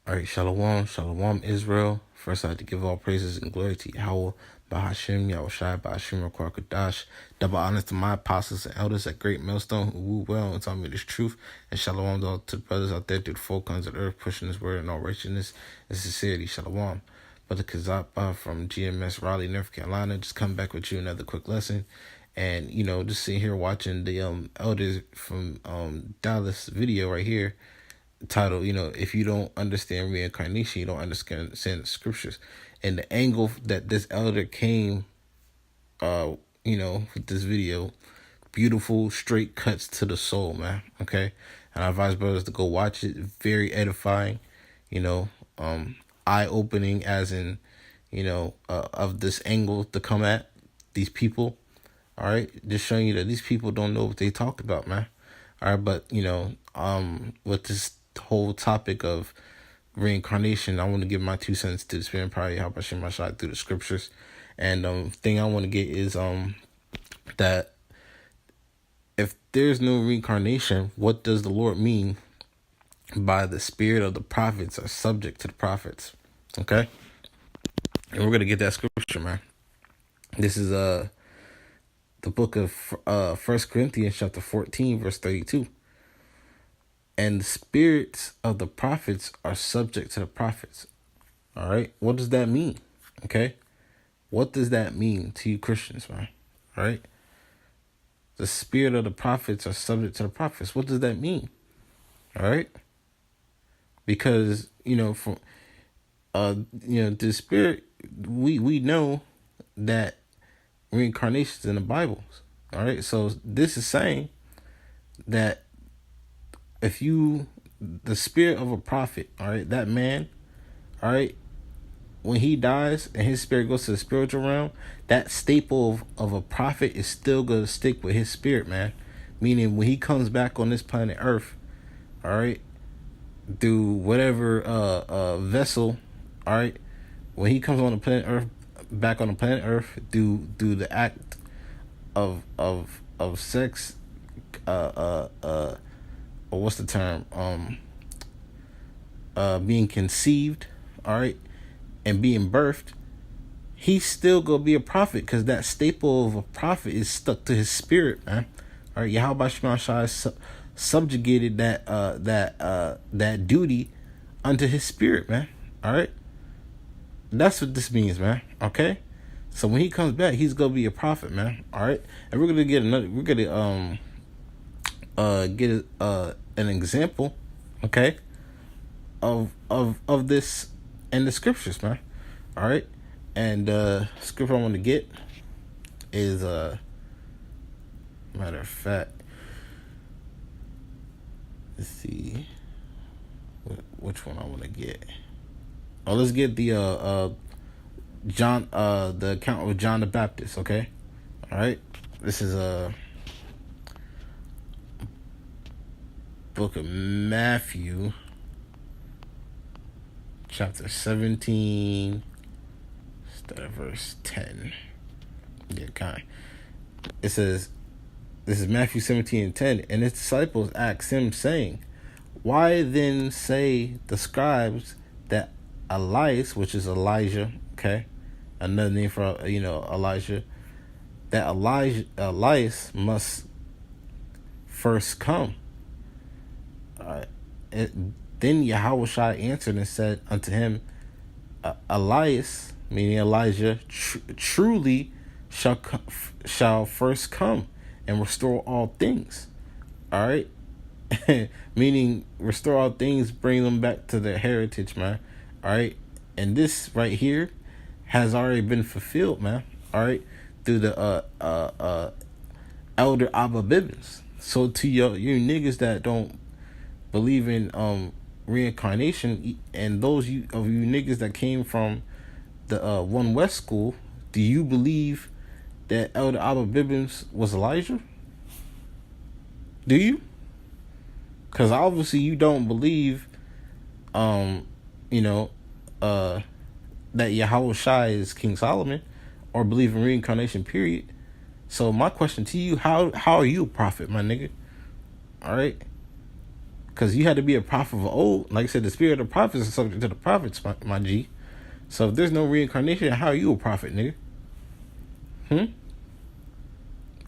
All right, Shalom, Shalom, Israel. First, I like to give all praises and glory to Yahweh, Bahashim, Yahushai, Bahashim, Rakwarkadash. Double honors to my apostles and elders at Great Millstone who woo well and taught me this truth. And Shalom to the brothers out there through the four corners of the earth, pushing this word in all righteousness and sincerity. Shalom. Brother Kazapa from GMS Raleigh, North Carolina, just come back with you another quick lesson. And, just sitting here watching the elders from Dallas video right here title, if you don't understand reincarnation, you don't understand the scriptures. And the angle that this elder came, with this video, beautiful, straight cuts to the soul, man. Okay. And I advise brothers to go watch it. Very edifying, eye opening, as in, of this angle to come at these people. All right. Just showing you that these people don't know what they talk about, man. All right. But, with this whole topic of reincarnation, I want to give my 2 cents to the spirit power, how I share my shot through the scriptures. And thing I want to get is that if there's no reincarnation, what does the Lord mean by the spirit of the prophets are subject to the prophets? Okay, and we're gonna get that scripture, man. This is the book of 1 Corinthians chapter 14 verse 32. And the spirits of the prophets are subject to the prophets. All right. What does that mean? Okay. What does that mean to you Christians, man? All right. The spirit of the prophets are subject to the prophets. What does that mean? All right. Because, from, the spirit, we know that reincarnation is in the Bible. All right. So this is saying that if the spirit of a prophet, all right, that man, all right, when he dies and his spirit goes to the spiritual realm, that staple of a prophet is still going to stick with his spirit, man. Meaning when he comes back on this planet Earth, all right, through whatever vessel, all right, when he comes on the planet Earth, back on the planet Earth, through the act of sex, or what's the term? Being conceived, all right, and being birthed, he's still gonna be a prophet because that staple of a prophet is stuck to his spirit, man. All right, Yahweh Shai subjugated that duty unto his spirit, man. All right, that's what this means, man. Okay, so when he comes back, he's gonna be a prophet, man. All right, and we're gonna get another. We're gonna get an example, okay, of this in the scriptures, man. All right, and scripture I want to get is matter of fact, let's see which one I want to get. Oh, let's get the John, the account of John the Baptist. Okay, all right, this is book of Matthew, chapter 17, start at verse 10. Yeah, kind. It says, this is Matthew 17:10, and his disciples asked him, saying, why then say the scribes that Elias, which is Elijah, okay, another name for, Elijah, that Elias must first come? Then Yahweh Shai answered and said unto him, Elias, meaning Elijah, truly shall first come and restore all things. All right, meaning restore all things, bring them back to their heritage, man. All right, and this right here has already been fulfilled, man. All right, through the elder Abba Bibbins. So to you niggas that don't believe in reincarnation, and those of you niggas that came from the One West school, do you believe that Elder Abba Bibbins was Elijah? Do you? Because obviously you don't believe that Yahweh Shai is King Solomon, or believe in reincarnation, period. So my question to you, how are you a prophet, my nigga? All right, Because you had to be a prophet of old. Like I said, the spirit of the prophets is subject to the prophets, my G. So if there's no reincarnation, how are you a prophet, nigga?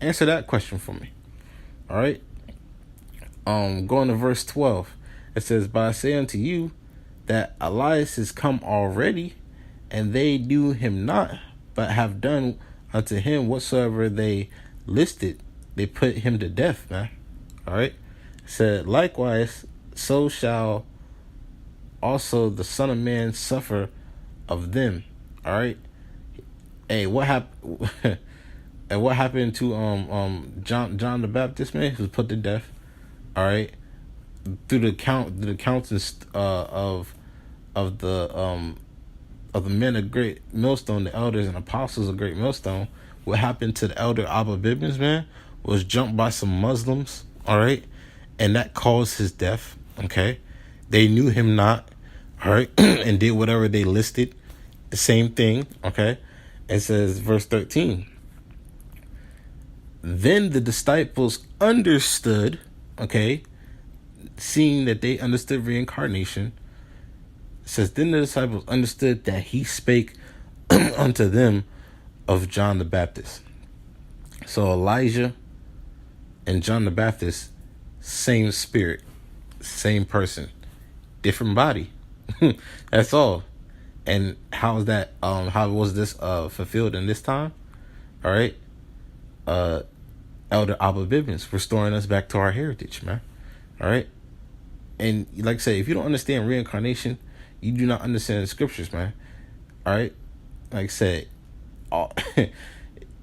Answer that question for me. All right. Going to verse 12. It says, "But I say unto you that Elias is come already, and they knew him not, but have done unto him whatsoever they listed. They put him to death, man." All right. It said, "Likewise, so shall also the Son of Man suffer of them." All right. Hey, what happened? And what happened to John the Baptist, man? He was put to death. All right. Through the accountants of the men of great millstone, the elders and apostles of great millstone. What happened to the elder Abba Bibbins, man, was jumped by some Muslims. All right. And that caused his death. Okay. They knew him not. All right. And did whatever they listed. The same thing. Okay. It says, verse 13. Then the disciples understood, okay, seeing that they understood reincarnation. It says, then the disciples understood that he spake unto them of John the Baptist. So Elijah and John the Baptist, same spirit, same person, different body. That's all. And how is that? How was this fulfilled in this time? All right. Elder Abba Bibbins restoring us back to our heritage, man. All right. And like I say, if you don't understand reincarnation, you do not understand the scriptures, man. All right. Like I said,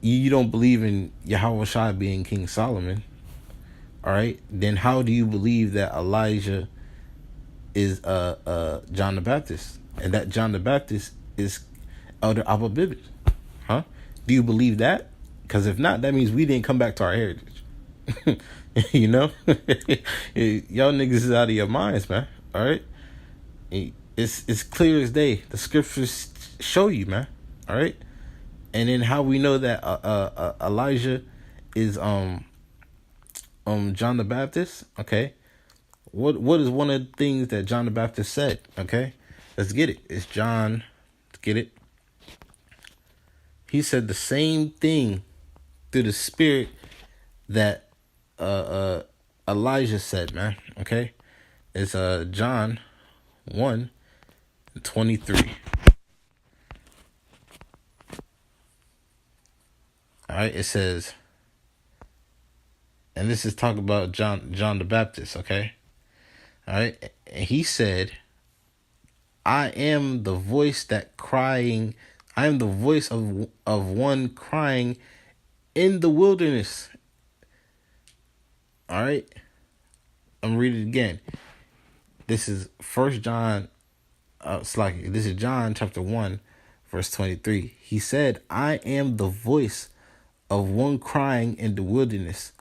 you don't believe in Yahweh Shai being King Solomon. All right. Then how do you believe that Elijah is John the Baptist, and that John the Baptist is Elder Abba Bibbins? Huh? Do you believe that? Because if not, that means we didn't come back to our heritage. You know? Y'all niggas is out of your minds, man. All right? It's clear as day. The scriptures show you, man. All right? And then how we know that Elijah is John the Baptist, okay? What is one of the things that John the Baptist said, okay? Let's get it. It's John. Let's get it. He said the same thing through the spirit that Elijah said, man. Okay, it's John 1:23. All right, it says, and this is talking about John the Baptist. Okay, all right, and he said, "I am the voice that crying. I am the voice of one crying in the wilderness." All right, I'm reading it again. This is First John. This is John chapter 1, verse 23. He said, "I am the voice of one crying in the wilderness,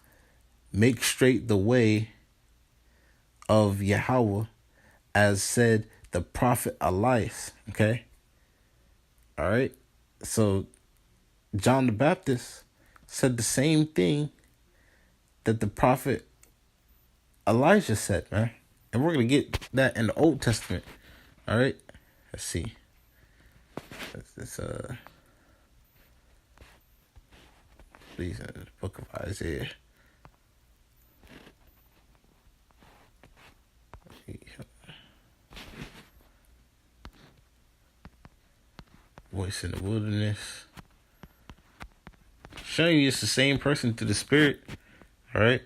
make straight the way of Yahweh, as said the prophet Elias." Okay. All right. So John the Baptist said the same thing that the prophet Elijah said, man. And we're going to get that in the Old Testament. All right. Let's see. It's please, the book of Isaiah. Voice in the wilderness. Showing you it's the same person through the Spirit. All right.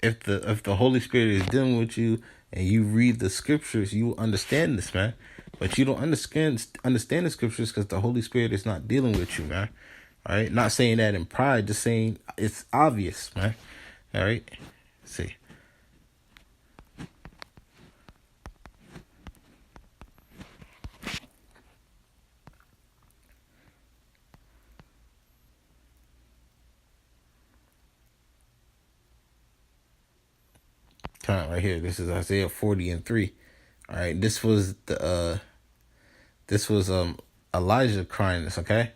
If the Holy Spirit is dealing with you and you read the scriptures, you will understand this, man. But you don't understand the scriptures because the Holy Spirit is not dealing with you, man. All right. Not saying that in pride, just saying it's obvious, man. All right. Let's see. Right here. This is Isaiah 40:3. All right. This was Elijah crying this, okay?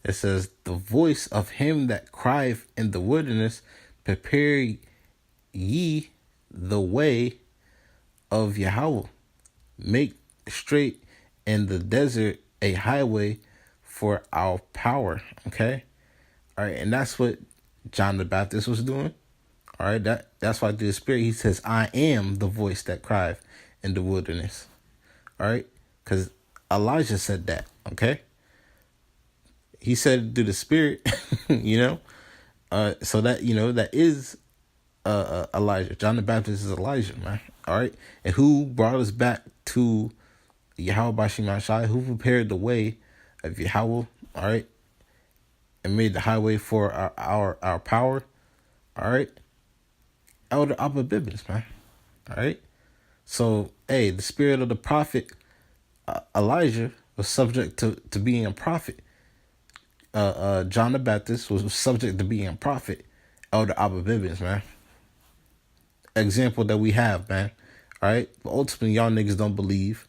It says, "The voice of him that crieth in the wilderness, prepare ye the way of Yahweh. Make straight in the desert a highway for our power. Okay? All right, and that's what John the Baptist was doing. All right, that's why through the Spirit he says, "I am the voice that cried in the wilderness." All right, because Elijah said that. Okay, he said it through the Spirit. you know, so that that is Elijah. John the Baptist is Elijah, man. All right, and who brought us back to Yahweh Bashim Ashai? Who prepared the way of Yahweh? All right, and made the highway for our power. All right, Elder Abba Bibbins, man. All right. So, hey, the spirit of the prophet Elijah was subject to being a prophet. John the Baptist was subject to being a prophet. Elder Abba Bibbins, man. Example that we have, man. All right. But ultimately, y'all niggas don't believe.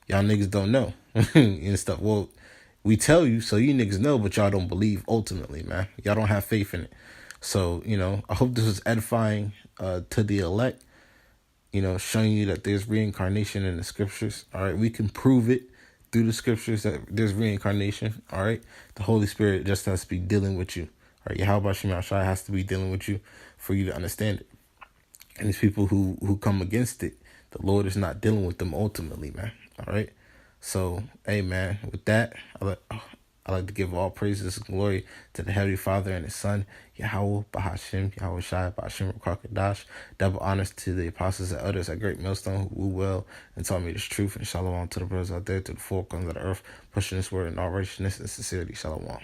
Y'all niggas don't know and stuff. Well, we tell you so you niggas know, but y'all don't believe ultimately, man. Y'all don't have faith in it. So, I hope this was edifying to the elect. Showing you that there's reincarnation in the scriptures. All right, we can prove it through the scriptures that there's reincarnation. All right, the Holy Spirit just has to be dealing with you. All right, Yahweh Shema Shai has to be dealing with you for you to understand it. And these people who come against it, the Lord is not dealing with them ultimately, man. All right, so hey, man, with that, I like to give all praises and glory to the Heavenly Father and His Son, Yahweh, Bahashim, Yahweh Shai, Bahashim, Rakakadash. Double honors to the apostles and others at Great Millstone who woo well and taught me this truth. And shalom to the brothers out there, to the four corners of the earth, pushing this word in all righteousness and sincerity. Shalom.